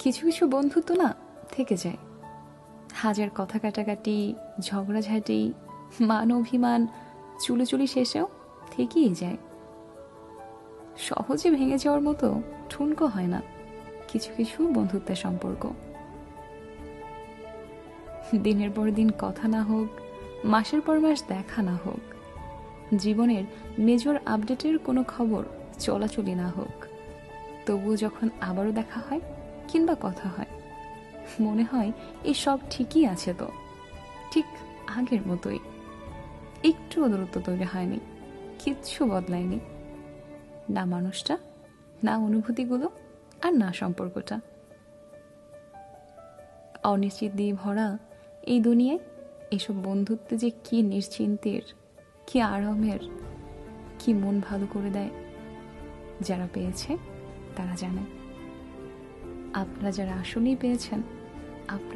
কিছু কিছু বন্ধুত্ব না থেকে যায়, হাজার কথা কাটাকাটি, ঝগড়াঝাঁটি, মান অভিমান, চুলোচুলি শেষেও থেকেই যায়। সহজে ভেঙে যাওয়ার মতো ঠুনকো হয় না কিছু কিছু বন্ধুত্বের সম্পর্ক। দিনের পর দিন কথা না হোক, মাসের পর মাস দেখা না হোক, জীবনের মেজর আপডেটের কোনো খবর চলাচলি না হোক, তবুও যখন আবারও দেখা হয় কিংবা কথা হয়, মনে হয় এই সব ঠিকই আছে, তো ঠিক আগের মতোই। একটুও দূরত্ব তৈরি হয়নি, কিচ্ছু বদলায়নি, না মানুষটা, না অনুভূতিগুলো, আর না সম্পর্কটা। অনিশ্চিত দিয়ে ভরা এই দুনিয়ায় এসব বন্ধুত্ব যে কি নিশ্চিন্তের, কি আরামের, কি মন ভালো করে দেয়। যারা পেয়েছে তারা জানে। আপনারা যারা আসলেই পেয়েছেন, আপনারা